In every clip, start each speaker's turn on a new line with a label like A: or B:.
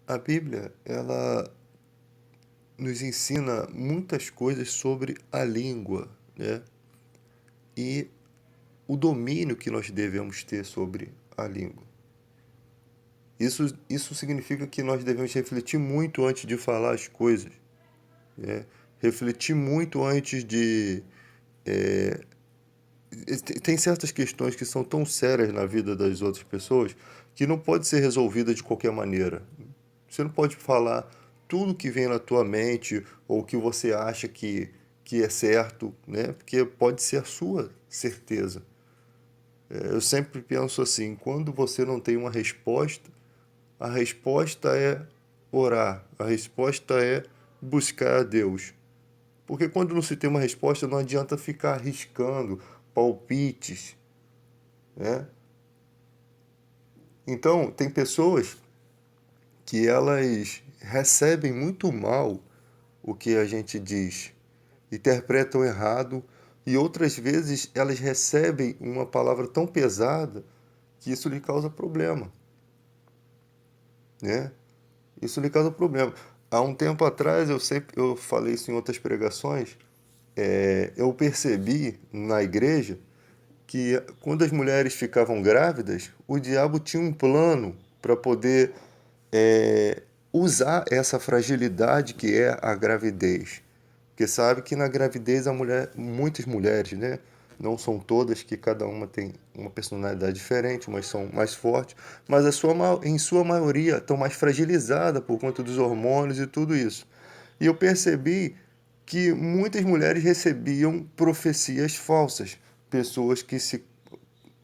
A: A Bíblia, ela nos ensina muitas coisas sobre a língua, né? E o domínio que nós devemos ter sobre a língua. Isso significa que nós devemos refletir muito antes de falar as coisas, né? Refletir muito antes de. é, Tem certas questões que são tão sérias na vida das outras pessoas que não pode ser resolvida de qualquer maneira. Você não pode falar tudo que vem na tua mente ou que você acha que é certo, né? Porque pode ser a sua certeza. Eu sempre penso assim, quando você não tem uma resposta, a resposta é orar, a resposta é buscar a Deus. Porque quando não se tem uma resposta, não adianta ficar arriscando palpites, né? Então, tem pessoas que elas recebem muito mal o que a gente diz, interpretam errado, e outras vezes elas recebem uma palavra tão pesada que isso lhe causa problema, né? Isso lhe causa problema. Há um tempo atrás, eu falei isso em outras pregações, eu percebi na igreja que quando as mulheres ficavam grávidas, o diabo tinha um plano para poder usar essa fragilidade que é a gravidez. Porque sabe que na gravidez a mulher, muitas mulheres, né? Não são todas, que cada uma tem uma personalidade diferente, umas são mais fortes, mas em sua maioria estão mais fragilizadas por conta dos hormônios e tudo isso. E eu percebi que muitas mulheres recebiam profecias falsas, pessoas que se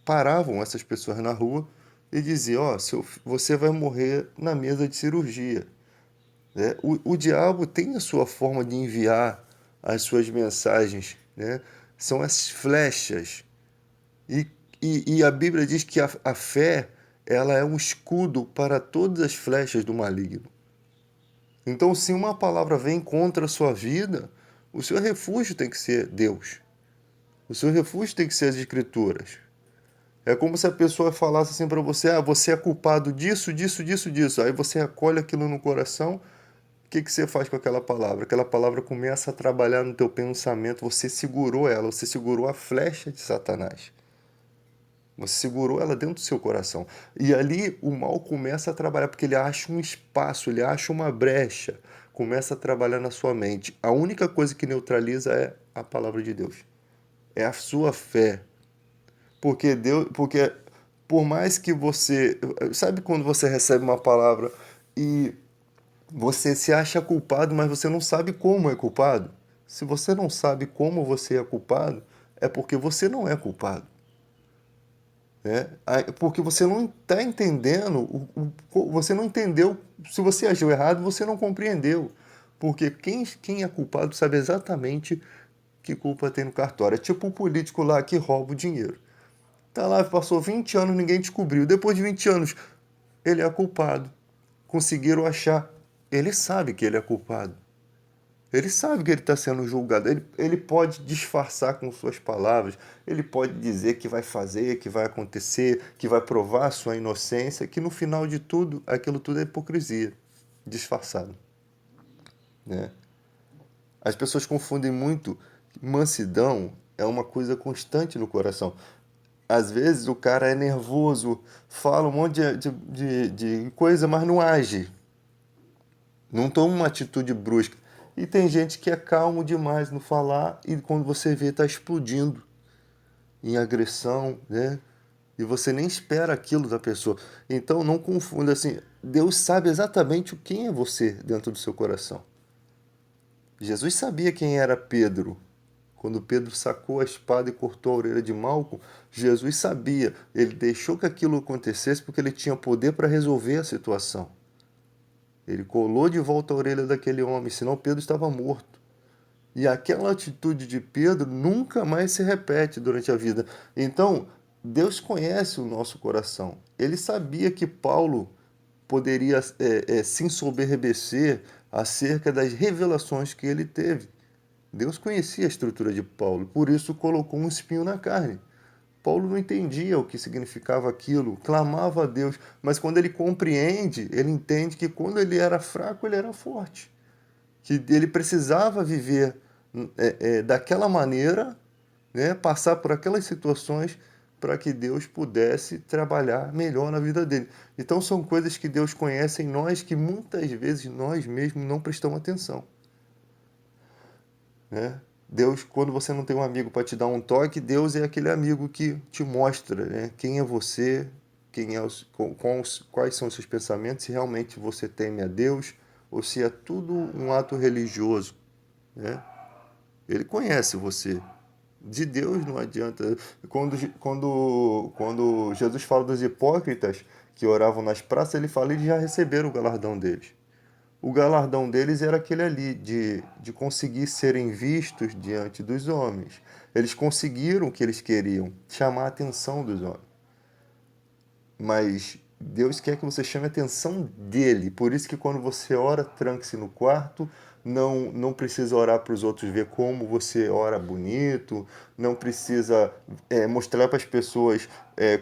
A: paravam essas pessoas na rua e diziam: ó, você vai morrer na mesa de cirurgia, né? O diabo tem a sua forma de enviar as suas mensagens, né? São as flechas. E, e a Bíblia diz que a fé ela é um escudo para todas as flechas do maligno. Então, se uma palavra vem contra a sua vida, o seu refúgio tem que ser Deus. O seu refúgio tem que ser as Escrituras. É como se a pessoa falasse assim para você: ah, você é culpado disso, disso, disso, disso. Aí você acolhe aquilo no coração. O que você faz com aquela palavra? Aquela palavra começa a trabalhar no teu pensamento. Você segurou ela, você segurou a flecha de Satanás. Você segurou ela dentro do seu coração. E ali o mal começa a trabalhar, porque ele acha um espaço, ele acha uma brecha. Começa a trabalhar na sua mente. A única coisa que neutraliza é a palavra de Deus. É a sua fé. Porque por mais que você, sabe quando você recebe uma palavra e você se acha culpado, mas você não sabe como é culpado? Se você não sabe como você é culpado, é porque você não é culpado, né? Porque você não está entendendo, você não entendeu. Se você agiu errado, você não compreendeu. Porque quem é culpado sabe exatamente que culpa tem no cartório. É tipo o político lá que rouba o dinheiro. Tá lá, passou 20 anos, ninguém descobriu. Depois de 20 anos, ele é culpado. Conseguiram achar. Ele sabe que ele é culpado. Ele sabe que ele está sendo julgado. Ele pode disfarçar com suas palavras. Ele pode dizer que vai fazer, que vai acontecer, que vai provar a sua inocência, que no final de tudo, aquilo tudo é hipocrisia, disfarçado, né? As pessoas confundem muito. Mansidão é uma coisa constante no coração. Às vezes o cara é nervoso, fala um monte de coisa, mas não age. Não toma uma atitude brusca. E tem gente que é calmo demais no falar e quando você vê está explodindo em agressão, né? E você nem espera aquilo da pessoa. Então não confunda assim. Deus sabe exatamente quem é você dentro do seu coração. Jesus sabia quem era Pedro. Quando Pedro sacou a espada e cortou a orelha de Malco, Jesus sabia. Ele deixou que aquilo acontecesse porque ele tinha poder para resolver a situação. Ele colou de volta a orelha daquele homem, senão Pedro estava morto. E aquela atitude de Pedro nunca mais se repete durante a vida. Então, Deus conhece o nosso coração. Ele sabia que Paulo poderia se ensoberbecer acerca das revelações que ele teve. Deus conhecia a estrutura de Paulo, por isso colocou um espinho na carne, Paulo não entendia o que significava aquilo, clamava a Deus, mas quando ele compreende, ele entende que quando ele era fraco, ele era forte, que ele precisava viver daquela maneira, né, passar por aquelas situações para que Deus pudesse trabalhar melhor na vida dele. Então são coisas que Deus conhece em nós que muitas vezes nós mesmos não prestamos atenção, né? Deus, quando você não tem um amigo para te dar um toque, Deus é aquele amigo que te mostra, né, quem é você, quem é quais são os seus pensamentos, se realmente você teme a Deus ou se é tudo um ato religioso, né? Ele conhece você. De Deus não adianta. Quando Jesus fala dos hipócritas que oravam nas praças, ele fala que eles já receberam o galardão deles. O galardão deles era aquele ali, de conseguir serem vistos diante dos homens. Eles conseguiram o que eles queriam, chamar a atenção dos homens. Mas Deus quer que você chame a atenção dele. Por isso que quando você ora, tranque-se no quarto. Não precisa orar para os outros ver como você ora bonito. Não precisa mostrar para as pessoas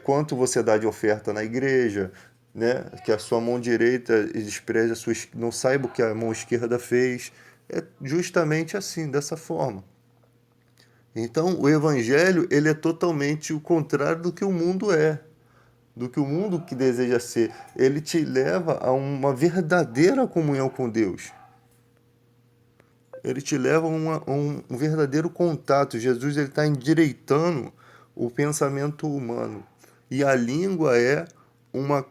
A: quanto você dá de oferta na igreja, né? Que a sua mão direita despreze a sua, não saiba o que a mão esquerda fez. É justamente assim, dessa forma. Então, o evangelho, ele é totalmente o contrário do que o mundo é, do que o mundo que deseja ser. Ele te leva a uma verdadeira comunhão com Deus. Ele te leva a um verdadeiro contato. Jesus está endireitando o pensamento humano. E a língua é uma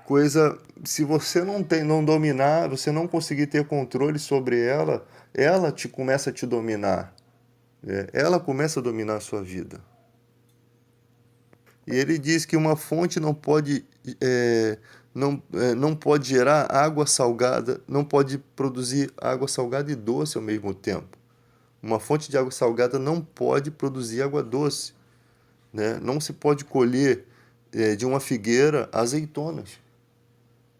A: coisa, se você não dominar, você não conseguir ter controle sobre ela, ela começa a te dominar. Ela começa a dominar a sua vida. E ele diz que uma fonte não pode gerar água salgada, não pode produzir água salgada e doce ao mesmo tempo. Uma fonte de água salgada não pode produzir água doce, né? Não se pode colher de uma figueira azeitonas.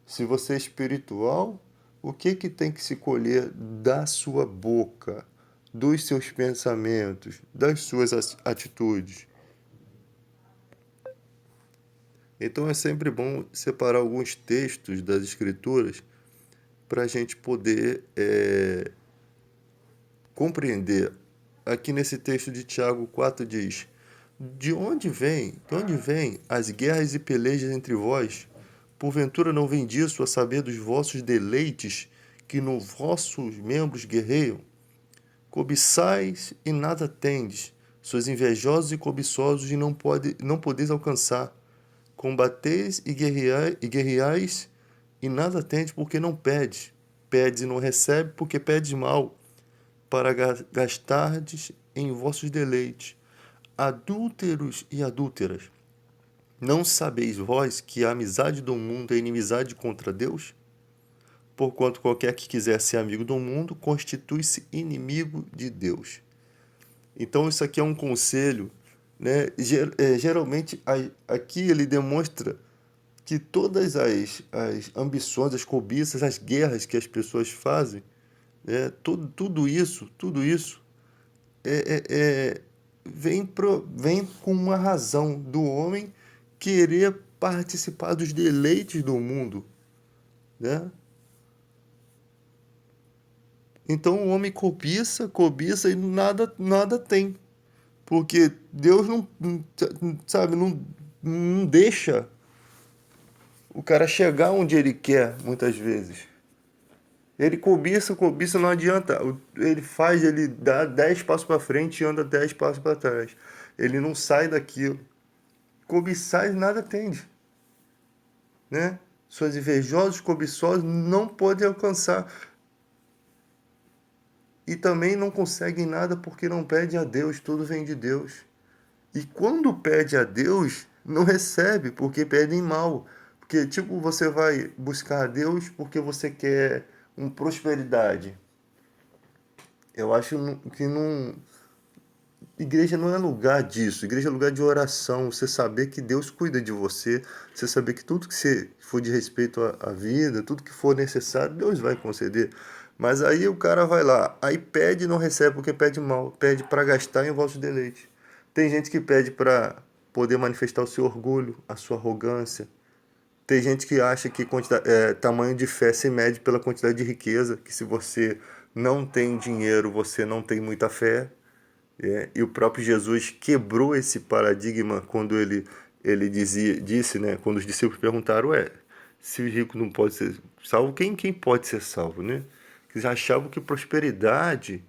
A: Se você é espiritual, o que tem que se colher da sua boca, dos seus pensamentos, das suas atitudes? Então é sempre bom separar alguns textos das Escrituras para a gente poder compreender. Aqui nesse texto de Tiago 4 diz: De onde vêm as guerras e pelejas entre vós? Porventura não vem disso a saber dos vossos deleites que nos vossos membros guerreiam? Cobiçais e nada tendes, sois invejosos e cobiçosos e não podeis alcançar. Combateis e guerreais e nada tendes porque não pedes. Pedes e não recebe porque pedes mal, para gastardes em vossos deleites. Adúlteros e adúlteras, não sabeis vós que a amizade do mundo é inimizade contra Deus? Porquanto qualquer que quiser ser amigo do mundo, constitui-se inimigo de Deus. Então isso aqui é um conselho, né? Geralmente aqui ele demonstra que todas as ambições, as cobiças, as guerras que as pessoas fazem, tudo isso vem com uma razão do homem querer participar dos deleites do mundo, né? Então o homem cobiça e nada tem. Porque Deus sabe, não deixa o cara chegar onde ele quer, muitas vezes. Ele cobiça, não adianta. Ele dá 10 passos para frente e anda 10 passos para trás. Ele não sai daquilo. Cobiçar nada tende, né? Suas invejosos, cobiçosos não podem alcançar. E também não conseguem nada porque não pedem a Deus, tudo vem de Deus. E quando pede a Deus, não recebe porque pedem mal. Porque, tipo, você vai buscar a Deus porque você quer uma prosperidade. Eu acho que não. Igreja não é lugar disso. Igreja é lugar de oração. Você saber que Deus cuida de você. Você saber que tudo que você for de respeito à vida, tudo que for necessário, Deus vai conceder. Mas aí o cara vai lá, aí pede e não recebe porque pede mal. Pede para gastar em vossos deleites. Tem gente que pede para poder manifestar o seu orgulho, a sua arrogância. Tem gente que acha que tamanho de fé se mede pela quantidade de riqueza, que se você não tem dinheiro, você não tem muita fé. E o próprio Jesus quebrou esse paradigma quando ele disse, né, quando os discípulos perguntaram, se o rico não pode ser salvo, quem pode ser salvo, né? Eles achavam que prosperidade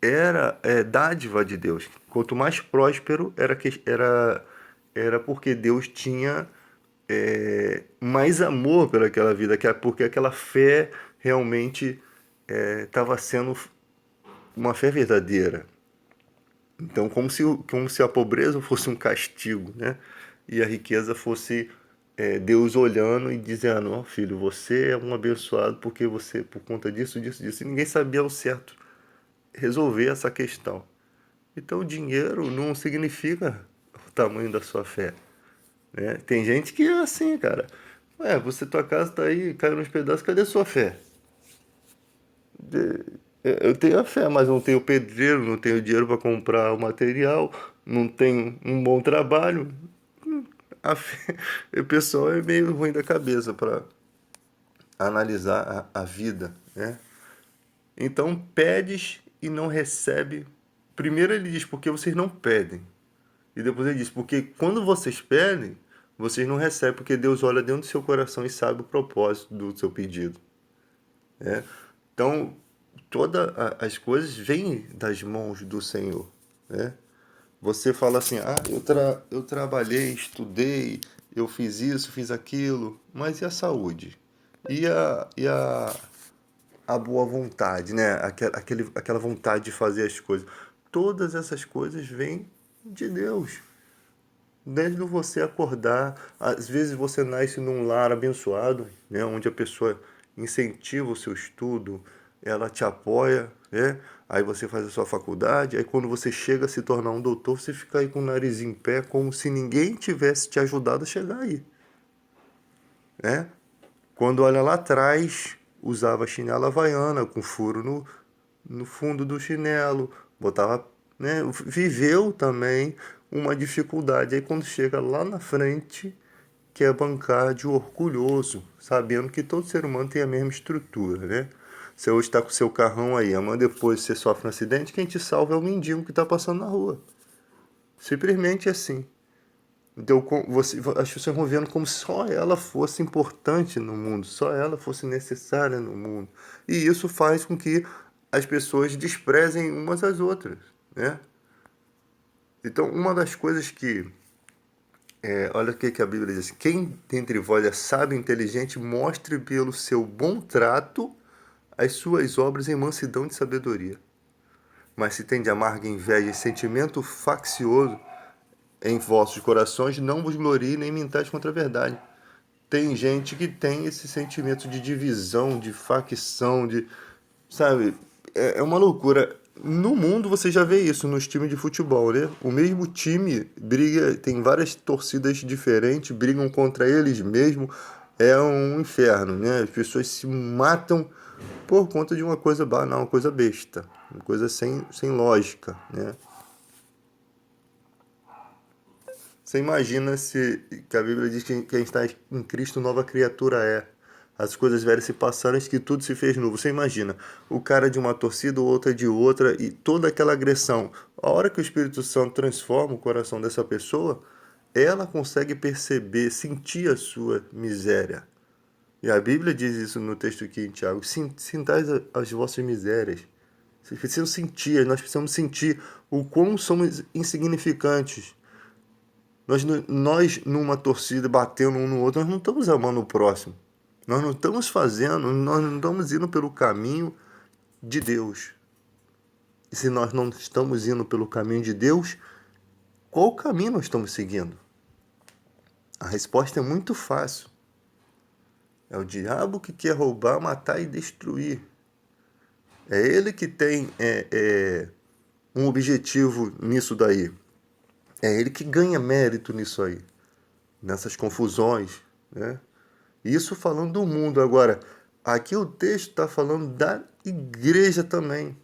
A: era dádiva de Deus. Quanto mais próspero era porque Deus tinha mais amor pelaquela vida, porque aquela fé realmente estava sendo uma fé verdadeira. Então, como se a pobreza fosse um castigo, né? E a riqueza fosse Deus olhando e dizendo, ó filho, você é um abençoado porque você, por conta disso, disso, disso. E ninguém sabia ao certo resolver essa questão. Então, o dinheiro não significa o tamanho da sua fé, né? Tem gente que é assim, cara. Tua casa tá aí, caiu nos pedaços, cadê a sua fé? Eu tenho a fé, mas não tenho pedreiro, não tenho dinheiro para comprar o material, não tenho um bom trabalho. A fé, o pessoal é meio ruim da cabeça para analisar a vida, né? Então, pedes e não recebe. Primeiro ele diz, porque vocês não pedem. E depois ele diz, porque quando vocês pedem, vocês não recebem, porque Deus olha dentro do seu coração e sabe o propósito do seu pedido, né? Então, todas as coisas vêm das mãos do Senhor, né? Você fala assim, eu trabalhei, estudei, eu fiz isso, fiz aquilo, mas e a saúde? E a boa vontade, né? Aquela vontade de fazer as coisas. Todas essas coisas vêm de Deus. Desde você acordar, às vezes você nasce num lar abençoado, né, onde a pessoa incentiva o seu estudo, ela te apoia, né? Aí você faz a sua faculdade, aí quando você chega a se tornar um doutor, você fica aí com o nariz em pé, como se ninguém tivesse te ajudado a chegar aí, né? Quando olha lá atrás, usava chinela havaiana com furo no fundo do chinelo, botava, né, viveu também uma dificuldade. Aí quando chega lá na frente, quer bancar de orgulhoso, sabendo que todo ser humano tem a mesma estrutura, né? Você hoje está com o seu carrão aí, amanhã depois você sofre um acidente, quem te salva é o mendigo que está passando na rua. Simplesmente assim. Então, as pessoas vão vendo como só ela fosse importante no mundo, só ela fosse necessária no mundo. E isso faz com que as pessoas desprezem umas às outras, né? Então, uma das coisas olha o que a Bíblia diz: quem dentre vós é sábio e inteligente, mostre pelo seu bom trato as suas obras em mansidão de sabedoria. Mas se tem de amarga inveja e sentimento faccioso em vossos corações, não vos glorie nem mintais contra a verdade. Tem gente que tem esse sentimento de divisão, de facção, sabe? É uma loucura. No mundo você já vê isso nos times de futebol, né? O mesmo time briga, tem várias torcidas diferentes, brigam contra eles mesmo. É um inferno, né? As pessoas se matam por conta de uma coisa banal, uma coisa besta, uma coisa sem lógica, né? Você imagina se que a Bíblia diz que quem está em Cristo nova criatura é. As coisas velhas se passaram, eis que tudo se fez novo. Você imagina, o cara de uma torcida, o outro de outra, e toda aquela agressão. A hora que o Espírito Santo transforma o coração dessa pessoa, ela consegue perceber, sentir a sua miséria. E a Bíblia diz isso no texto aqui em Tiago: sintais as vossas misérias. Vocês precisam sentir, nós precisamos sentir o quão somos insignificantes. Nós, numa torcida, batendo um no outro, nós não estamos amando o próximo. Nós não estamos fazendo, nós não estamos indo pelo caminho de Deus. E se nós não estamos indo pelo caminho de Deus, qual caminho nós estamos seguindo? A resposta é muito fácil. É o diabo que quer roubar, matar e destruir. É ele que tem um objetivo nisso daí. É ele que ganha mérito nisso aí, nessas confusões, né? Isso falando do mundo. Agora, aqui o texto está falando da igreja também.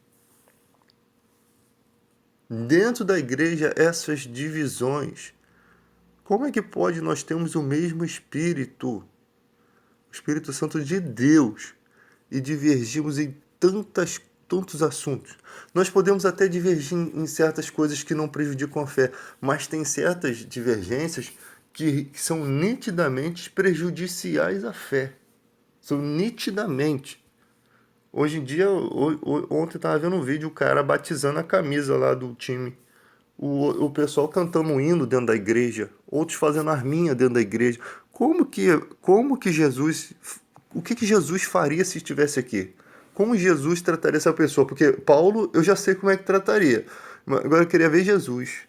A: Dentro da igreja, essas divisões. Como é que pode nós termos o mesmo Espírito, o Espírito Santo de Deus, e divergirmos em tantos assuntos? Nós podemos até divergir em certas coisas que não prejudicam a fé, mas tem certas divergências que são nitidamente prejudiciais à fé. São nitidamente. Hoje em dia, ontem eu estava vendo um vídeo, o cara batizando a camisa lá do time. O pessoal cantando um hino dentro da igreja, outros fazendo arminha dentro da igreja. Como que Jesus, o que Jesus faria se estivesse aqui? Como Jesus trataria essa pessoa? Porque Paulo, eu já sei como é que trataria. Mas agora eu queria ver Jesus.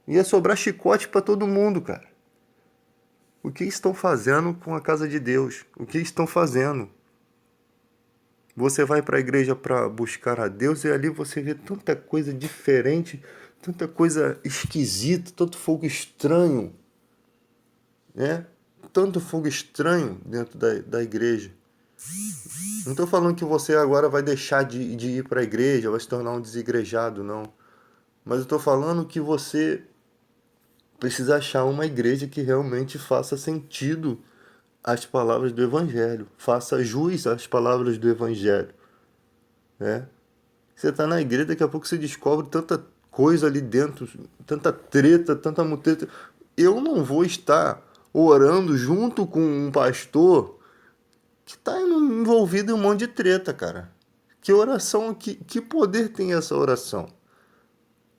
A: Ia sobrar chicote para todo mundo, cara. O que estão fazendo com a casa de Deus? O que estão fazendo? Você vai para a igreja para buscar a Deus e ali você vê tanta coisa diferente, tanta coisa esquisita, tanto fogo estranho, né? Tanto fogo estranho dentro da igreja. Não estou falando que você agora vai deixar de ir para a igreja, vai se tornar um desigrejado, não. Mas eu estou falando que você precisa achar uma igreja que realmente faça sentido às palavras do Evangelho, faça jus às palavras do Evangelho, né? Você está na igreja, daqui a pouco você descobre tanta coisa ali dentro, tanta treta, tanta mutreta. Eu não vou estar orando junto com um pastor que está envolvido em um monte de treta, cara. Que oração, que poder tem essa oração?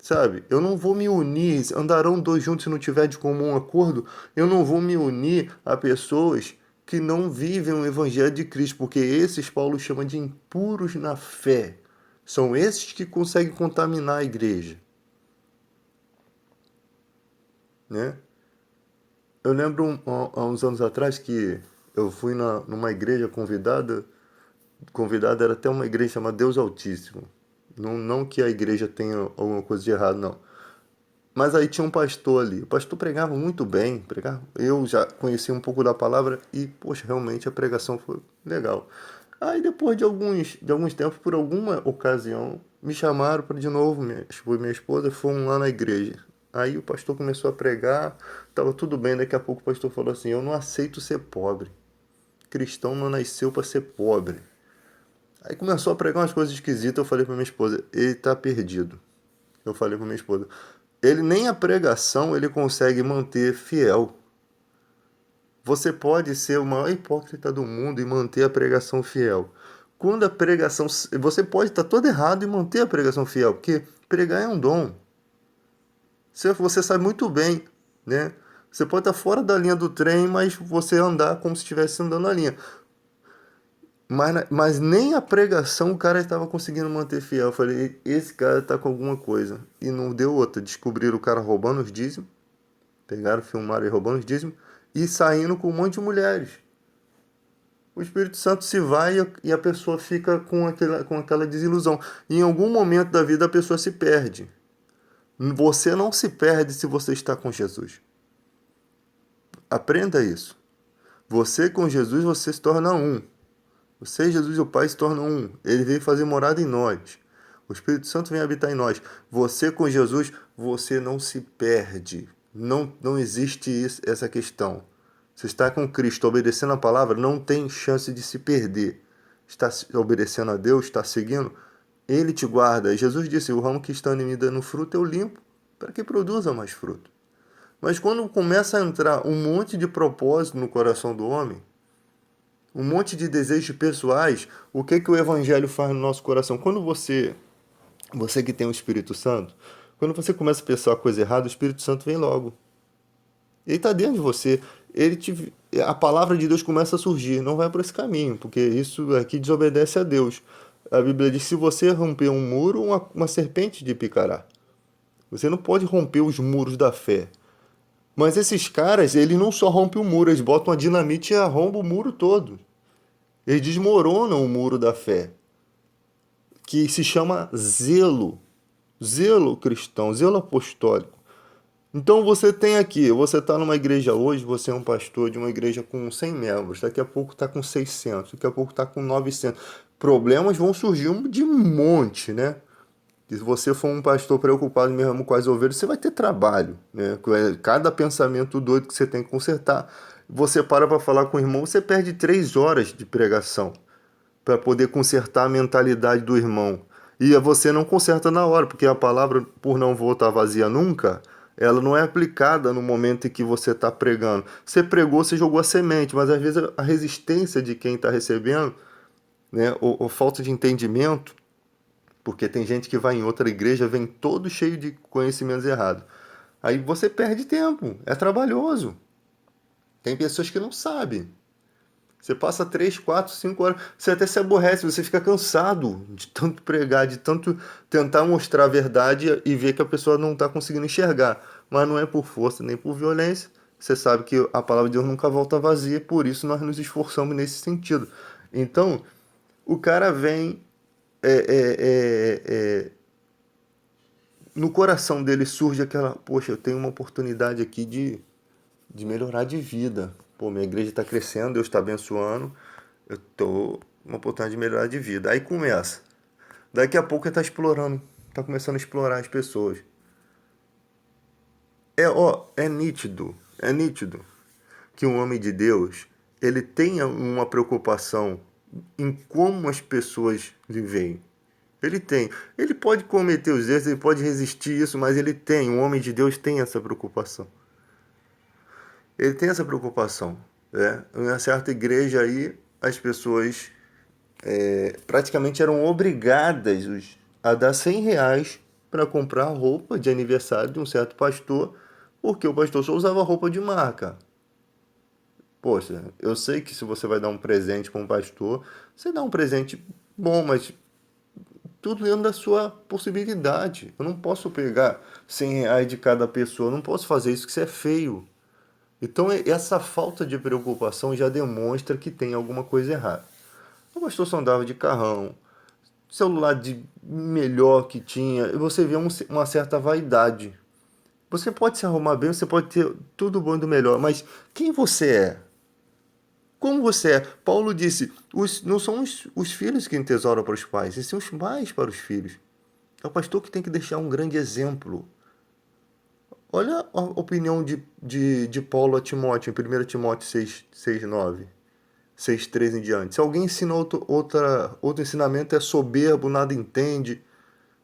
A: Sabe? Eu não vou me unir, andarão dois juntos se não tiver de comum acordo, eu não vou me unir a pessoas que não vivem o evangelho de Cristo, porque esses Paulo chama de impuros na fé. São esses que conseguem contaminar a igreja, né? Eu lembro há uns anos atrás que eu fui numa igreja convidada era até uma igreja chamada Deus Altíssimo. Não que a igreja tenha alguma coisa de errado, não. Mas aí tinha um pastor ali. O pastor pregava muito bem. Eu já conhecia um pouco da palavra e, poxa, realmente a pregação foi legal. Aí depois de alguns tempos, por alguma ocasião, me chamaram para de novo, minha esposa, fomos lá na igreja. Aí o pastor começou a pregar, estava tudo bem, daqui a pouco o pastor falou assim, eu não aceito ser pobre. Cristão não nasceu para ser pobre. Aí começou a pregar umas coisas esquisitas, eu falei para minha esposa, ele está perdido. Eu falei para minha esposa, ele nem a pregação ele consegue manter fiel. Você pode ser o maior hipócrita do mundo e manter a pregação fiel. Quando a pregação... Você pode estar todo errado e manter a pregação fiel, porque pregar é um dom. Você sabe muito bem, né? Você pode estar fora da linha do trem, mas você andar como se estivesse andando na linha. Mas nem a pregação o cara estava conseguindo manter fiel. Eu falei, esse cara está com alguma coisa. E não deu outra. Descobriram o cara roubando os dízimos. Pegaram, filmaram ele roubando os dízimos. E saindo com um monte de mulheres. O Espírito Santo se vai e a pessoa fica com aquela desilusão. E em algum momento da vida a pessoa se perde. Você não se perde se você está com Jesus. Aprenda isso. Você com Jesus, você se torna um. Você, Jesus e o Pai se tornam um. Ele veio fazer morada em nós. O Espírito Santo vem habitar em nós. Você com Jesus, você não se perde. Não existe essa questão. Você está com Cristo, obedecendo a palavra, não tem chance de se perder. Está obedecendo a Deus, está seguindo, Ele te guarda. Jesus disse, o ramo que está em mim dando fruto, eu limpo, para que produza mais fruto. Mas quando começa a entrar um monte de propósito no coração do homem, um monte de desejos pessoais, o que o Evangelho faz no nosso coração? Quando você que tem o Espírito Santo, quando você começa a pensar a coisa errada, o Espírito Santo vem logo. Ele está dentro de você. A palavra de Deus começa a surgir. Não vai por esse caminho, porque isso aqui desobedece a Deus. A Bíblia diz, se você romper um muro, uma serpente te picará. Você não pode romper os muros da fé. Mas esses caras, eles não só rompem o muro, eles botam a dinamite e arrombam o muro todo. Eles desmoronam o muro da fé, que se chama zelo. Zelo cristão, zelo apostólico. Então você tem aqui, você está numa igreja hoje, você é um pastor de uma igreja com 100 membros, daqui a pouco está com 600, daqui a pouco está com 900. Problemas vão surgir de monte, né? E se você for um pastor preocupado mesmo com as ovelhas, você vai ter trabalho, né? Cada pensamento doido que você tem que consertar. Você para falar com o irmão, você perde 3 horas de pregação para poder consertar a mentalidade do irmão. E você não conserta na hora, porque a palavra, por não voltar vazia nunca, ela não é aplicada no momento em que você está pregando. Você pregou, você jogou a semente, mas às vezes a resistência de quem está recebendo, né, ou falta de entendimento, porque tem gente que vai em outra igreja, vem todo cheio de conhecimentos errados. Aí você perde tempo, é trabalhoso. Tem pessoas que não sabem. Você passa 3, 4, 5 horas, você até se aborrece, você fica cansado de tanto pregar, de tanto tentar mostrar a verdade e ver que a pessoa não está conseguindo enxergar. Mas não é por força nem por violência. Você sabe que a palavra de Deus nunca volta vazia, por isso nós nos esforçamos nesse sentido. Então, o cara vem, é, é, é, é, no coração dele surge aquela, poxa, eu tenho uma oportunidade aqui de melhorar de vida. Pô, minha igreja está crescendo, Deus está abençoando, eu tô uma oportunidade de melhorar de vida. Aí começa. Daqui a pouco ele está explorando, está começando a explorar as pessoas. É nítido que um homem de Deus, ele tenha uma preocupação em como as pessoas vivem. Ele tem. Ele pode cometer os erros, ele pode resistir isso, mas ele tem. Um homem de Deus tem essa preocupação. Ele tem essa preocupação. Né? Em uma certa igreja aí, as pessoas praticamente eram obrigadas a dar R$ 100 para comprar roupa de aniversário de um certo pastor, porque o pastor só usava roupa de marca. Poxa, eu sei que se você vai dar um presente para um pastor, você dá um presente bom, mas tudo dentro da sua possibilidade. Eu não posso pegar R$ 100 de cada pessoa, eu não posso fazer isso, que isso é feio. Então, essa falta de preocupação já demonstra que tem alguma coisa errada. O pastor só andava de carrão, celular de melhor que tinha, e você vê uma certa vaidade. Você pode se arrumar bem, você pode ter tudo bom e do melhor, mas quem você é? Como você é? Paulo disse, não são os filhos que entesouram para os pais, e sim os pais para os filhos. É o pastor que tem que deixar um grande exemplo. Olha a opinião de Paulo a Timóteo, em 1 Timóteo 6:9, 6:13 em diante. Se alguém ensina outro ensinamento, é soberbo, nada entende,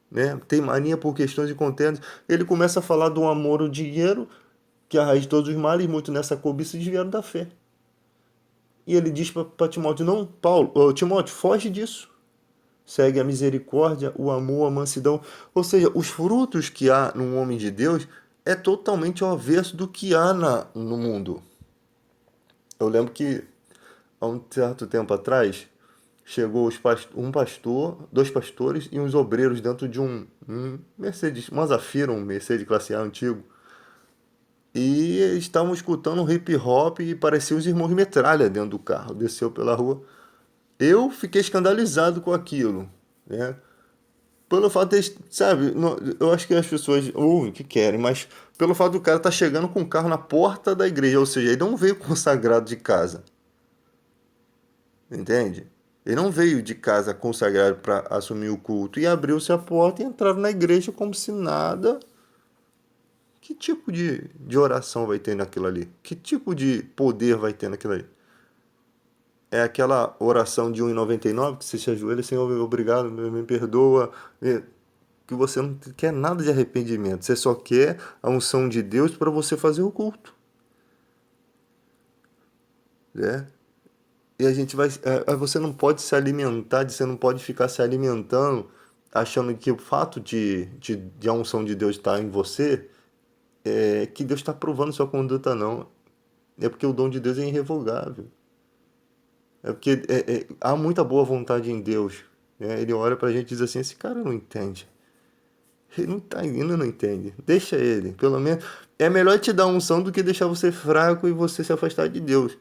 A: né? Tem mania por questões de contendas. Ele começa a falar do amor ao dinheiro, que é a raiz de todos os males, muito nessa cobiça desviaram da fé. E ele diz para Timóteo, não, Paulo, Timóteo, foge disso. Segue a misericórdia, o amor, a mansidão. Ou seja, os frutos que há num homem de Deus é totalmente ao avesso do que há no mundo. Eu lembro que há um certo tempo atrás chegou um pastor, 2 pastores e uns obreiros dentro de um Mercedes, uma Zafira, um Mercedes classe A antigo. E eles estavam escutando um hip hop e pareciam os irmãos Metralha dentro do carro. Desceu pela rua. Eu fiquei escandalizado com aquilo, né? Pelo fato de, sabe, eu acho que as pessoas ouvem o que querem, mas pelo fato do cara estar chegando com o carro na porta da igreja, ou seja, ele não veio consagrado de casa, entende? Ele não veio de casa consagrado para assumir o culto e abriu-se a porta e entraram na igreja como se nada. Que tipo de oração vai ter naquilo ali? Que tipo de poder vai ter naquilo ali? É aquela oração de 1,99 que você se ajoelha, Senhor, obrigado, me perdoa, que você não quer nada de arrependimento, você só quer a unção de Deus para você fazer o culto, né? E a gente vai, você não pode se alimentar, você não pode ficar se alimentando achando que o fato de a unção de Deus estar em você é que Deus está provando sua conduta, não. É porque o dom de Deus é irrevogável. É porque há muita boa vontade em Deus, né? Ele olha pra gente e diz assim, esse cara não entende. Ele não tá indo, não entende. Deixa ele. Pelo menos é melhor te dar unção do que deixar você fraco e você se afastar de Deus.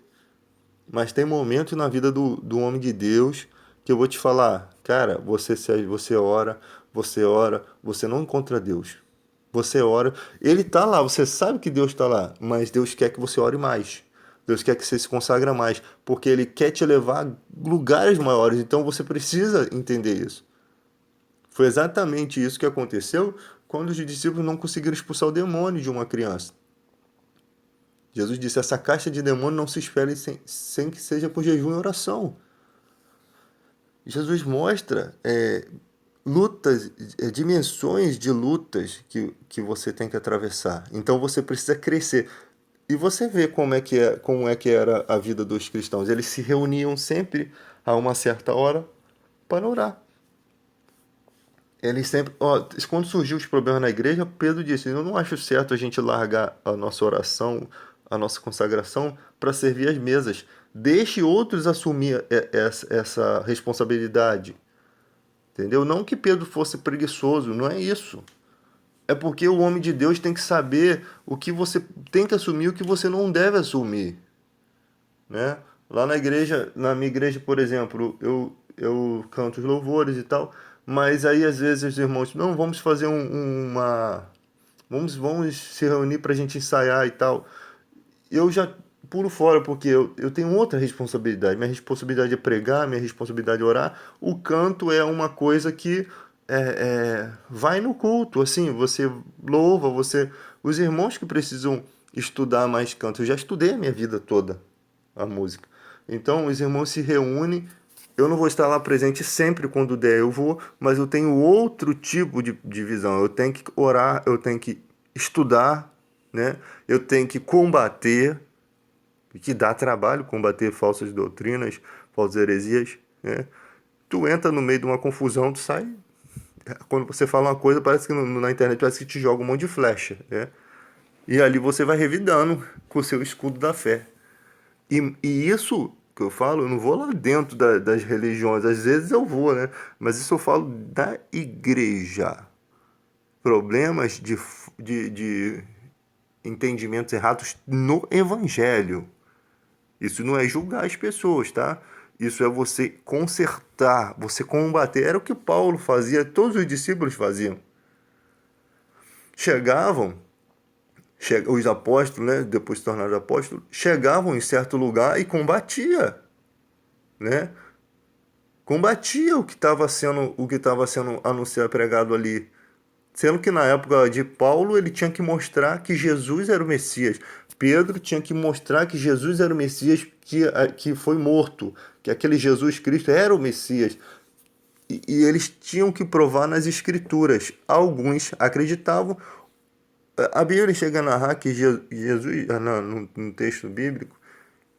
A: Mas tem momentos na vida do homem de Deus que eu vou te falar, cara, você ora, você não encontra Deus. Você ora, ele tá lá, você sabe que Deus está lá, mas Deus quer que você ore mais. Deus quer que você se consagra mais, porque ele quer te levar a lugares maiores, então você precisa entender isso. Foi exatamente isso que aconteceu quando os discípulos não conseguiram expulsar o demônio de uma criança. Jesus disse: essa caixa de demônio não se espere sem que seja por jejum e oração. Jesus mostra lutas, dimensões de lutas que você tem que atravessar. Então você precisa crescer. E você vê como é que era a vida dos cristãos. Eles se reuniam sempre a uma certa hora para orar. Eles sempre, quando surgiu os problemas na igreja, Pedro disse: eu não acho certo a gente largar a nossa oração, a nossa consagração para servir as mesas. Deixe outros assumir essa responsabilidade. Entendeu? Não que Pedro fosse preguiçoso, não é isso. É porque o homem de Deus tem que saber o que você tem que assumir e o que você não deve assumir, né? Lá na igreja, na minha igreja, por exemplo, eu canto os louvores e tal, mas aí às vezes os irmãos, não, vamos fazer uma... Vamos se reunir para a gente ensaiar e tal. Eu já pulo fora, porque eu tenho outra responsabilidade. Minha responsabilidade é pregar, minha responsabilidade é orar. O canto é uma coisa que vai no culto, assim, você louva, você... Os irmãos que precisam estudar mais canto, eu já estudei a minha vida toda a música. Então, os irmãos se reúnem, eu não vou estar lá presente sempre quando der, eu vou, mas eu tenho outro tipo de visão. Eu tenho que orar, eu tenho que estudar, né? Eu tenho que combater, que dá trabalho combater falsas doutrinas, falsas heresias, né? Tu entra no meio de uma confusão, tu sai. Quando você fala uma coisa, parece que na internet parece que te joga um monte de flecha, né? E ali você vai revidando com o seu escudo da fé. E isso que eu falo, eu não vou lá dentro das religiões, às vezes eu vou, né? Mas isso eu falo da igreja. Problemas de entendimentos errados no evangelho. Isso não é julgar as pessoas, tá? Isso é você consertar, você combater. Era o que Paulo fazia, todos os discípulos faziam. Chegavam, os apóstolos, né, depois se tornaram apóstolos, chegavam em certo lugar e combatia, né? Combatia o que estava sendo anunciado, pregado ali. Sendo que na época de Paulo ele tinha que mostrar que Jesus era o Messias. Pedro tinha que mostrar que Jesus era o Messias que foi morto, que aquele Jesus Cristo era o Messias. E eles tinham que provar nas Escrituras. Alguns acreditavam. A Bíblia chega a narrar que Jesus, no texto bíblico,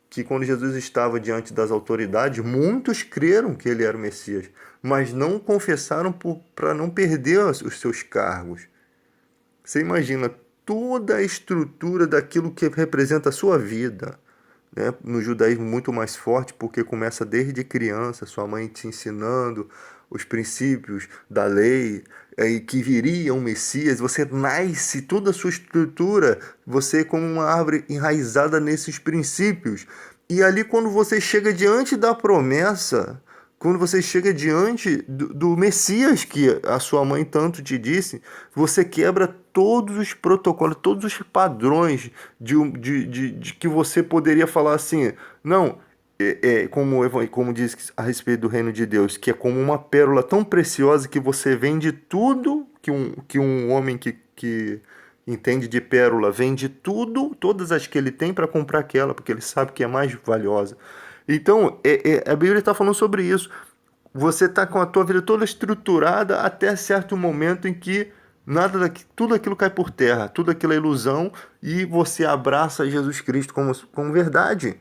A: que quando Jesus estava diante das autoridades, muitos creram que ele era o Messias, mas não confessaram para não perder os seus cargos. Você imagina toda a estrutura daquilo que representa a sua vida, né? No judaísmo muito mais forte, porque começa desde criança, sua mãe te ensinando os princípios da lei, e que viria um Messias, você nasce, toda a sua estrutura, você como uma árvore enraizada nesses princípios. E ali quando você chega diante da promessa, quando você chega diante do Messias que a sua mãe tanto te disse, você quebra todos os protocolos, todos os padrões de que você poderia falar assim, não, como diz a respeito do reino de Deus, que é como uma pérola tão preciosa que você vende tudo, que um homem que entende de pérola vende tudo, todas as que ele tem para comprar aquela, porque ele sabe que é mais valiosa. Então, a Bíblia está falando sobre isso. Você está com a tua vida toda estruturada até certo momento em que tudo aquilo cai por terra, tudo aquilo é ilusão e você abraça Jesus Cristo como verdade.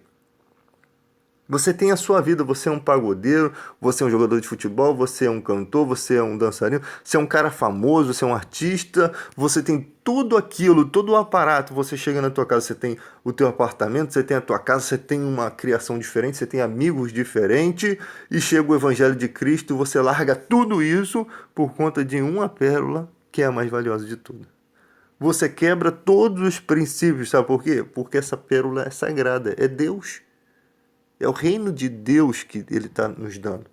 A: Você tem a sua vida, você é um pagodeiro, você é um jogador de futebol, você é um cantor, você é um dançarino, você é um cara famoso, você é um artista, você tem tudo aquilo, todo o aparato. Você chega na tua casa, você tem o teu apartamento, você tem a tua casa, você tem uma criação diferente, você tem amigos diferentes, e chega o evangelho de Cristo, você larga tudo isso por conta de uma pérola que é a mais valiosa de tudo. Você quebra todos os princípios, sabe por quê? Porque essa pérola é sagrada, é Deus. É o reino de Deus que ele está nos dando.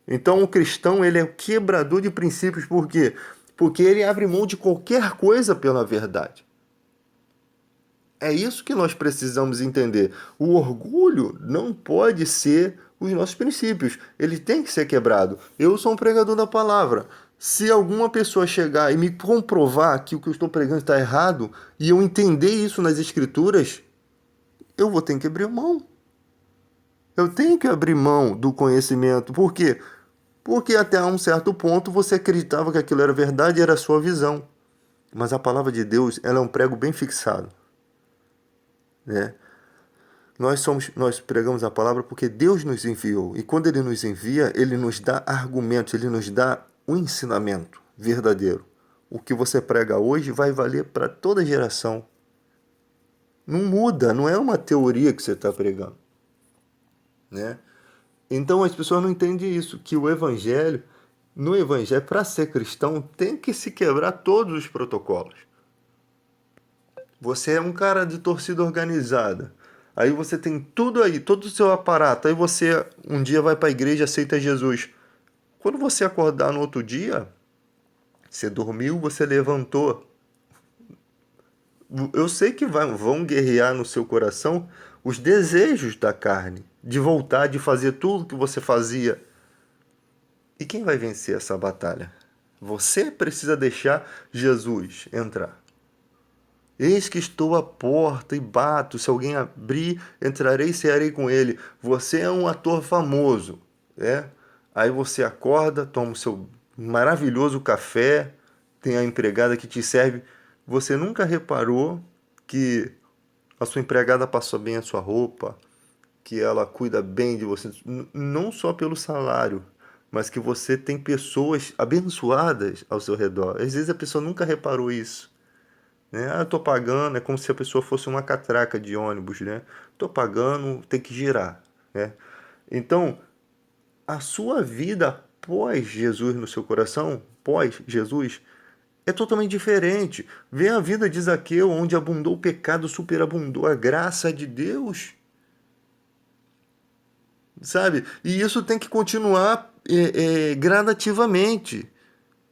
A: Então o cristão ele é o quebrador de princípios. Por quê? Porque ele abre mão de qualquer coisa pela verdade. É isso que nós precisamos entender. O orgulho não pode ser os nossos princípios. Ele tem que ser quebrado. Eu sou um pregador da palavra. Se alguma pessoa chegar e me comprovar que o que eu estou pregando está errado, e eu entender isso nas escrituras, eu vou ter que abrir mão. Eu tenho que abrir mão do conhecimento. Por quê? Porque até um certo ponto você acreditava que aquilo era verdade e era a sua visão. Mas a palavra de Deus, ela é um prego bem fixado, né? Nós pregamos a palavra porque Deus nos enviou. E quando Ele nos envia, Ele nos dá argumentos, Ele nos dá um ensinamento verdadeiro. O que você prega hoje vai valer para toda geração. Não muda, não é uma teoria que você está pregando, né? Então as pessoas não entendem isso, que no evangelho, para ser cristão, tem que se quebrar todos os protocolos. Você é um cara de torcida organizada. Aí você tem tudo aí, todo o seu aparato. Aí você um dia vai para a igreja e aceita Jesus. Quando você acordar no outro dia, você dormiu, você levantou. Eu sei que vão guerrear no seu coração os desejos da carne, de voltar, de fazer tudo que você fazia. E quem vai vencer essa batalha? Você precisa deixar Jesus entrar. Eis que estou à porta e bato. Se alguém abrir, entrarei e cearei com ele. Você é um ator famoso, né? Aí você acorda, toma o seu maravilhoso café, tem a empregada que te serve. Você nunca reparou que a sua empregada passou bem a sua roupa, que ela cuida bem de você, não só pelo salário, mas que você tem pessoas abençoadas ao seu redor. Às vezes a pessoa nunca reparou isso, né? Ah, eu tô pagando, é como se a pessoa fosse uma catraca de ônibus, né? Tô pagando, tem que girar, né? Então, a sua vida pós Jesus no seu coração, pós Jesus, é totalmente diferente. Vê a vida de Zaqueu, onde abundou o pecado, superabundou a graça de Deus, sabe? E isso tem que continuar gradativamente,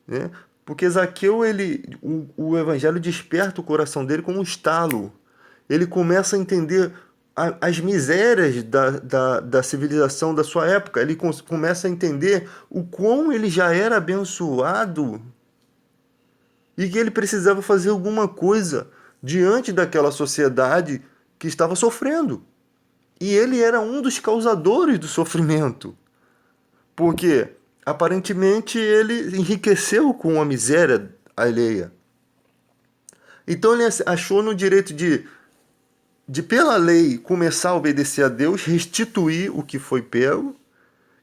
A: né? Porque Zaqueu, o evangelho desperta o coração dele como um estalo. Ele começa a entender as misérias da civilização da sua época. Ele começa a entender o quão ele já era abençoado e que ele precisava fazer alguma coisa diante daquela sociedade que estava sofrendo. E ele era um dos causadores do sofrimento. Porque aparentemente ele enriqueceu com a miséria alheia. Então ele achou no direito de pela lei começar a obedecer a Deus, restituir o que foi pego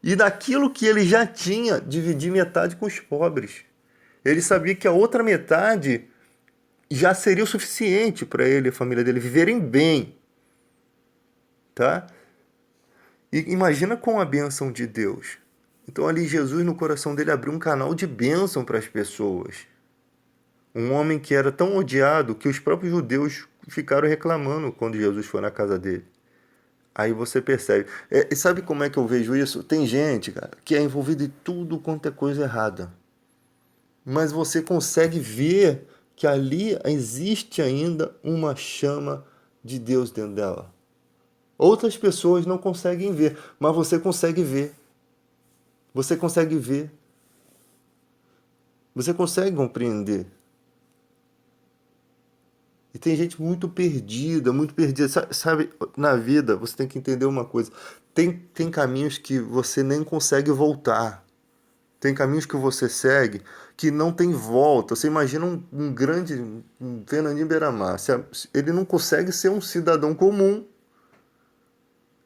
A: e daquilo que ele já tinha, dividir metade com os pobres. Ele sabia que a outra metade já seria o suficiente para ele e a família dele viverem bem, tá? E imagina com a bênção de Deus. Então ali Jesus no coração dele abriu um canal de bênção para as pessoas. Um homem que era tão odiado que os próprios judeus ficaram reclamando quando Jesus foi na casa dele. Aí você percebe. E sabe como é que eu vejo isso? Tem gente, cara, que é envolvida em tudo quanto é coisa errada. Mas você consegue ver que ali existe ainda uma chama de Deus dentro dela. Outras pessoas não conseguem ver, mas você consegue ver. Você consegue ver. Você consegue compreender. E tem gente muito perdida, muito perdida. Sabe, na vida você tem que entender uma coisa. Tem caminhos que você nem consegue voltar. Tem caminhos que você segue que não tem volta. Você imagina um grande um Fernandinho Beiramar. Ele não consegue ser um cidadão comum.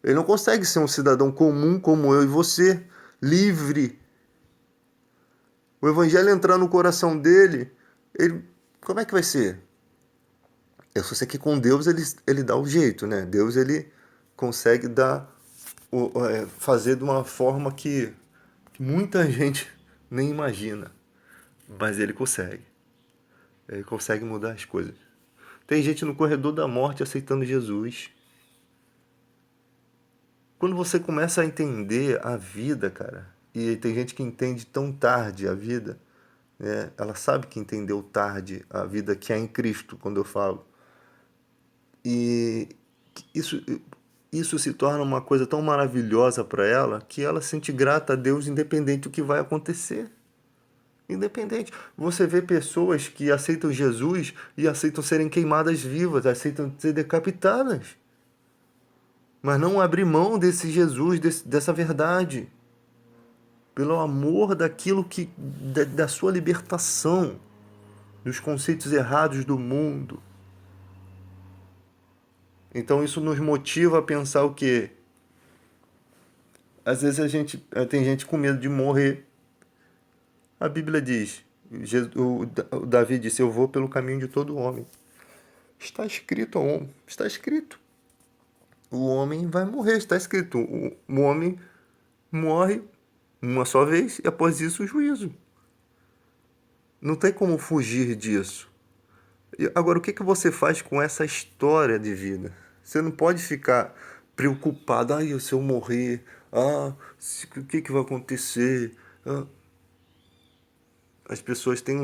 A: Ele não consegue ser um cidadão comum como eu e você, livre. O evangelho entrar no coração dele, como é que vai ser? Eu só sei que com Deus ele dá o jeito, né? Deus ele consegue fazer de uma forma que muita gente nem imagina. Mas ele consegue. Ele consegue mudar as coisas. Tem gente no corredor da morte aceitando Jesus. Quando você começa a entender a vida, cara, e tem gente que entende tão tarde a vida, né? Ela sabe que entendeu tarde a vida que é em Cristo, quando eu falo. E isso, isso se torna uma coisa tão maravilhosa para ela que ela se sente grata a Deus independente do que vai acontecer. Independente. Você vê pessoas que aceitam Jesus e aceitam serem queimadas vivas, aceitam ser decapitadas, mas não abrir mão desse Jesus, dessa verdade, pelo amor daquilo que da sua libertação dos conceitos errados do mundo. Então isso nos motiva a pensar o quê? Às vezes tem gente com medo de morrer. A Bíblia diz, o Davi disse, eu vou pelo caminho de todo homem. Está escrito, está escrito. O homem vai morrer, está escrito. O homem morre uma só vez e após isso o juízo. Não tem como fugir disso. Agora, o que você faz com essa história de vida? Você não pode ficar preocupado. Ai, se eu morrer, o que vai acontecer? As pessoas têm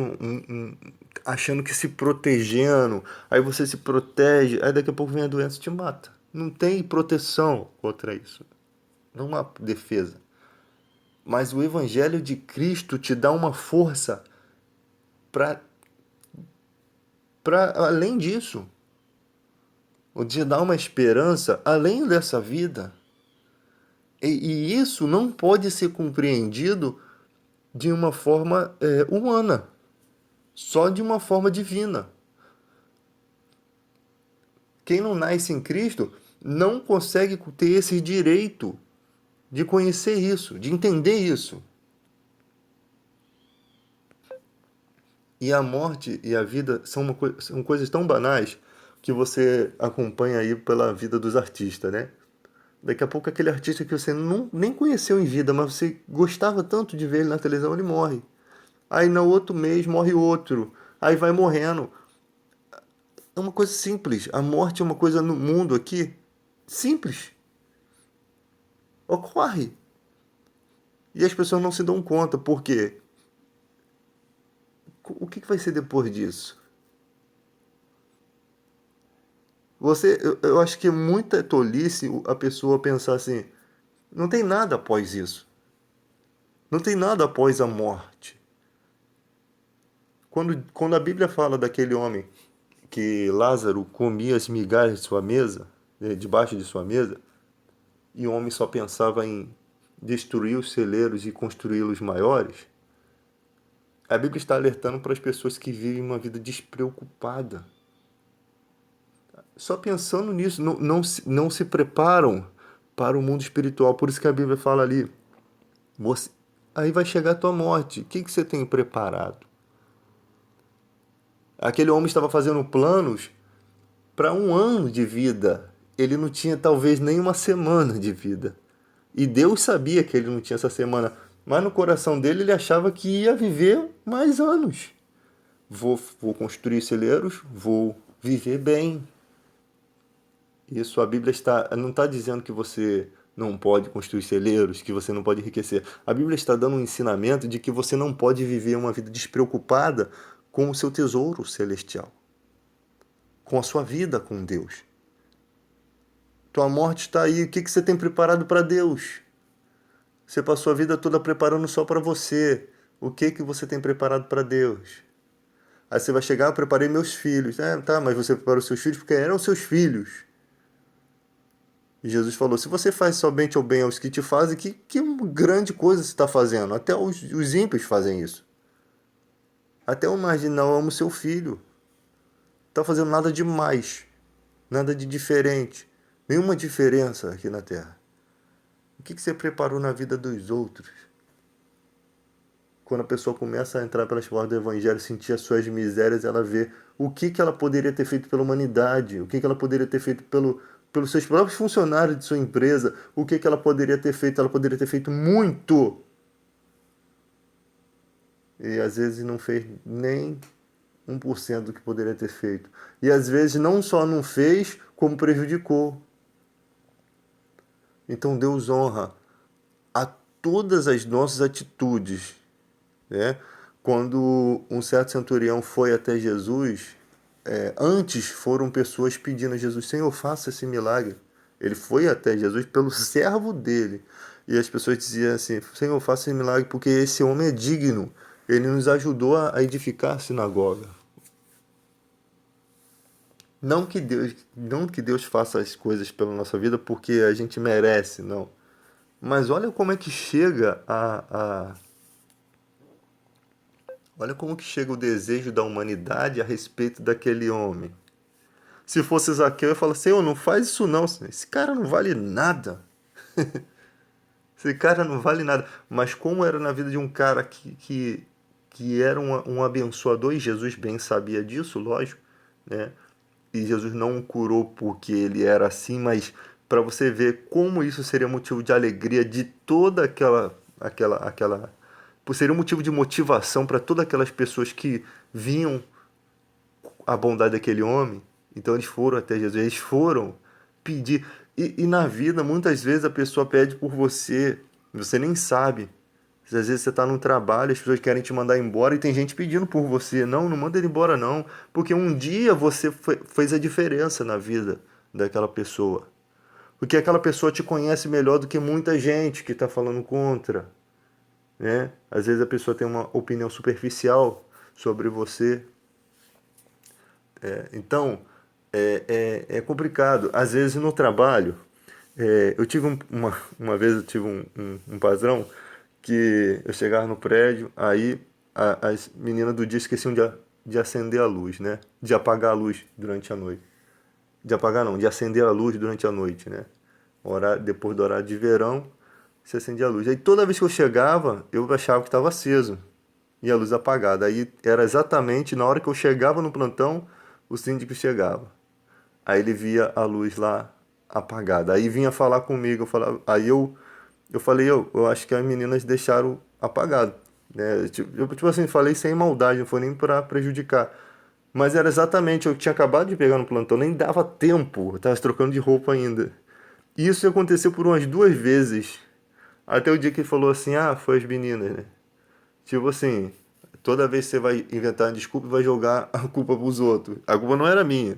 A: achando que se protegendo, aí você se protege, aí daqui a pouco vem a doença e te mata. Não tem proteção contra isso. Não há defesa. Mas o Evangelho de Cristo te dá uma força para além disso. Ou te dá uma esperança além dessa vida. E isso não pode ser compreendido de uma forma humana, só de uma forma divina. Quem não nasce em Cristo não consegue ter esse direito de conhecer isso, de entender isso. E a morte e a vida são coisas tão banais que você acompanha aí pela vida dos artistas, né? Daqui a pouco aquele artista que você nem conheceu em vida, mas você gostava tanto de ver ele na televisão, ele morre. Aí no outro mês morre outro. Aí vai morrendo. É uma coisa simples. A morte é uma coisa no mundo aqui simples. Ocorre. E as pessoas não se dão conta. Por quê? O que vai ser depois disso? Eu acho que é muita tolice a pessoa pensar assim: não tem nada após isso. Não tem nada após a morte. Quando a Bíblia fala daquele homem que Lázaro comia as migalhas de sua mesa, debaixo de sua mesa, e o homem só pensava em destruir os celeiros e construí-los maiores, a Bíblia está alertando para as pessoas que vivem uma vida despreocupada. Só pensando nisso, não se preparam para o mundo espiritual. Por isso que a Bíblia fala ali, aí vai chegar a tua morte. O que você tem preparado? Aquele homem estava fazendo planos para 1 ano de vida. Ele não tinha talvez nem uma semana de vida. E Deus sabia que ele não tinha essa semana. Mas no coração dele ele achava que ia viver mais anos. Vou construir celeiros, vou viver bem. Isso a Bíblia não está dizendo que você não pode construir celeiros, que você não pode enriquecer. A Bíblia está dando um ensinamento de que você não pode viver uma vida despreocupada com o seu tesouro celestial, com a sua vida com Deus. Tua morte está aí. O que você tem preparado para Deus? Você passou a vida toda preparando só para você. O que você tem preparado para Deus? Aí você vai chegar, eu preparei meus filhos. Tá, mas você preparou seus filhos porque eram seus filhos. E Jesus falou, se você faz somente o bem aos que te fazem, que grande coisa você está fazendo? Até os ímpios fazem isso. Até o marginal ama o seu filho. Não está fazendo nada demais. Nada de diferente. Nenhuma diferença aqui na Terra. O que você preparou na vida dos outros? Quando a pessoa começa a entrar pelas portas do Evangelho, sentir as suas misérias, ela vê o que ela poderia ter feito pela humanidade, o que ela poderia ter feito pelos seus próprios funcionários de sua empresa, o que ela poderia ter feito. Ela poderia ter feito muito. E às vezes não fez nem 1% do que poderia ter feito. E às vezes não só não fez, como prejudicou. Então Deus honra a todas as nossas atitudes, né? Quando um certo centurião foi até Jesus, antes foram pessoas pedindo a Jesus, Senhor, faça esse milagre. Ele foi até Jesus pelo servo dele. E as pessoas diziam assim, Senhor, faça esse milagre porque esse homem é digno. Ele nos ajudou a edificar a sinagoga. Não que Deus faça as coisas pela nossa vida porque a gente merece, não. Mas olha como que chega o desejo da humanidade a respeito daquele homem. Se fosse Zaqueu, eu ia falar, Senhor, não faz isso não, Senhor. Esse cara não vale nada. Esse cara não vale nada. Mas como era na vida de um cara que era um abençoador, e Jesus bem sabia disso, lógico, né? E Jesus não o curou porque ele era assim, mas para você ver como isso seria motivo de alegria de toda aquela seria um motivo de motivação para todas aquelas pessoas que viam a bondade daquele homem. Então eles foram até Jesus, eles foram pedir. E na vida, muitas vezes a pessoa pede por você, você nem sabe. Às vezes você está num trabalho, as pessoas querem te mandar embora e tem gente pedindo por você. Não, não manda ele embora não, porque um dia você fez a diferença na vida daquela pessoa. Porque aquela pessoa te conhece melhor do que muita gente que está falando contra, né? Às vezes a pessoa tem uma opinião superficial sobre você. Então, é complicado. Às vezes no trabalho, eu tive uma vez eu tive um patrão que eu chegava no prédio, aí as meninas do dia esqueciam de acender a luz, né? De apagar a luz durante a noite. De apagar não, de acender a luz durante a noite, né? Depois do horário de verão, se acendia a luz. Aí toda vez que eu chegava, eu achava que estava aceso e a luz apagada. Aí era exatamente na hora que eu chegava no plantão, o síndico chegava. Aí ele via a luz lá apagada. Aí vinha falar comigo, eu falei, eu acho que as meninas deixaram apagado, né? Tipo assim, falei sem maldade, não foi nem para prejudicar. Mas era exatamente, eu tinha acabado de pegar no plantão, nem dava tempo, eu tava trocando de roupa ainda. E isso aconteceu por umas 2 vezes. Até o dia que ele falou assim, foi as meninas, né? Tipo assim, toda vez que você vai inventar uma desculpa, vai jogar a culpa pros outros. A culpa não era minha.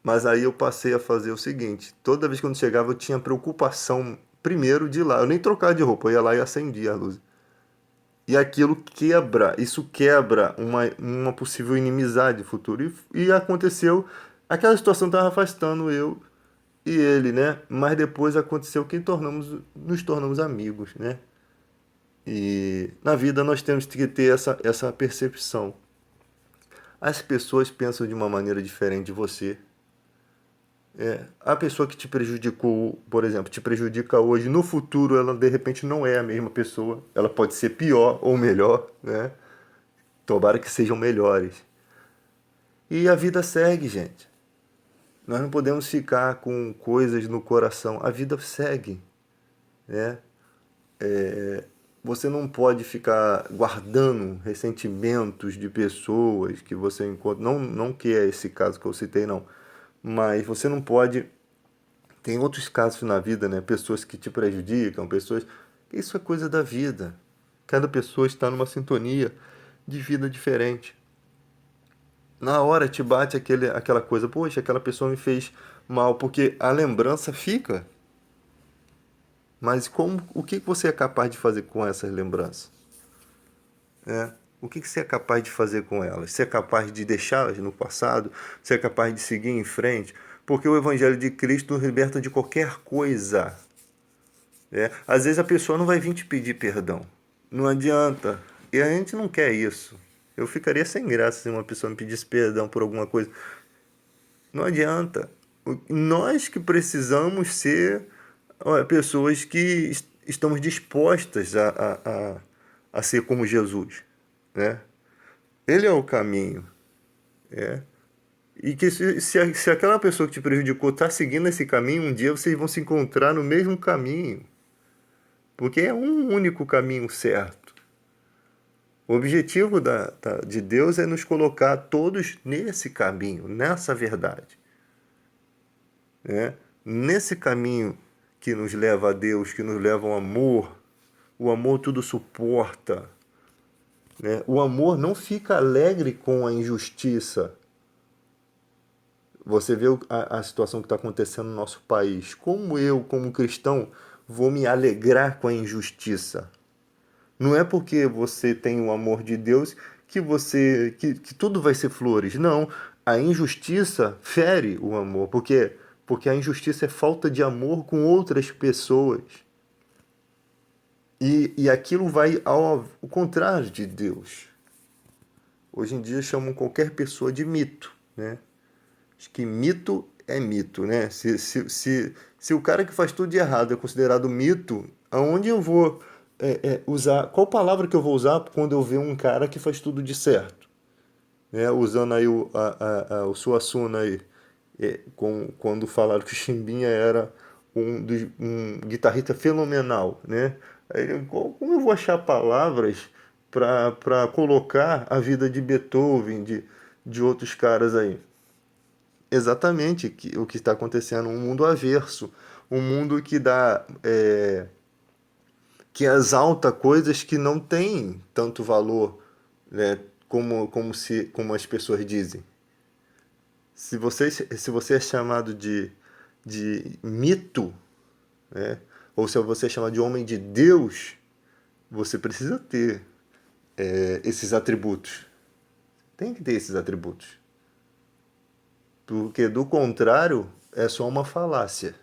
A: Mas aí eu passei a fazer o seguinte: toda vez que eu chegava, eu tinha preocupação primeiro de ir lá. Eu nem trocava de roupa, eu ia lá e acendia a luz. E aquilo isso quebra uma possível inimizade futura. E aconteceu, aquela situação estava afastando eu e ele, né? Mas depois aconteceu que nos tornamos amigos, né? E na vida nós temos que ter essa percepção. As pessoas pensam de uma maneira diferente de você. A pessoa que te prejudicou, por exemplo, te prejudica hoje, no futuro ela de repente não é a mesma pessoa. Ela pode ser pior ou melhor, né? Tomara que sejam melhores. E a vida segue, gente. Nós não podemos ficar com coisas no coração. A vida segue, né? Você não pode ficar guardando ressentimentos de pessoas que você encontra. Não, não que é esse caso que eu citei, não. Mas você não pode. Tem outros casos na vida, né? Pessoas que te prejudicam, pessoas. Isso é coisa da vida. Cada pessoa está numa sintonia de vida diferente. Na hora te bate aquela coisa, poxa, aquela pessoa me fez mal, porque a lembrança fica. Mas o que você é capaz de fazer com essas lembranças? O que você é capaz de fazer com elas? Você é capaz de deixá-las no passado? Você é capaz de seguir em frente? Porque o Evangelho de Cristo nos liberta de qualquer coisa. Às vezes a pessoa não vai vir te pedir perdão. Não adianta. E a gente não quer isso. Eu ficaria sem graça se uma pessoa me pedisse perdão por alguma coisa. Não adianta. Nós que precisamos ser pessoas que estamos dispostas a ser como Jesus, né? Ele é o caminho. E que se aquela pessoa que te prejudicou está seguindo esse caminho, um dia vocês vão se encontrar no mesmo caminho. Porque é um único caminho certo. O objetivo de Deus é nos colocar todos nesse caminho, nessa verdade, né? Nesse caminho que nos leva a Deus, que nos leva ao amor. O amor tudo suporta, né? O amor não fica alegre com a injustiça. Você vê a situação que está acontecendo no nosso país. Como eu, como cristão, vou me alegrar com a injustiça? Não é porque você tem o amor de Deus que tudo vai ser flores. Não, a injustiça fere o amor, porque a injustiça é falta de amor com outras pessoas. E aquilo vai ao contrário de Deus. Hoje em dia chamam qualquer pessoa de mito, né? Acho que mito é mito, né? Se o cara que faz tudo de errado é considerado mito, aonde eu vou usar? Qual palavra que eu vou usar quando eu ver um cara que faz tudo de certo? Né? Usando aí o Suassuna aí, quando falaram que o Chimbinha era um guitarrista fenomenal, né? Aí, como eu vou achar palavras para colocar a vida de Beethoven, de outros caras aí? Exatamente o que está acontecendo, um mundo averso, um mundo que exalta coisas que não têm tanto valor, né, como as pessoas dizem. Se você é chamado de mito, né, ou se você é chamado de homem de Deus, você precisa ter esses atributos. Tem que ter esses atributos. Porque do contrário, é só uma falácia.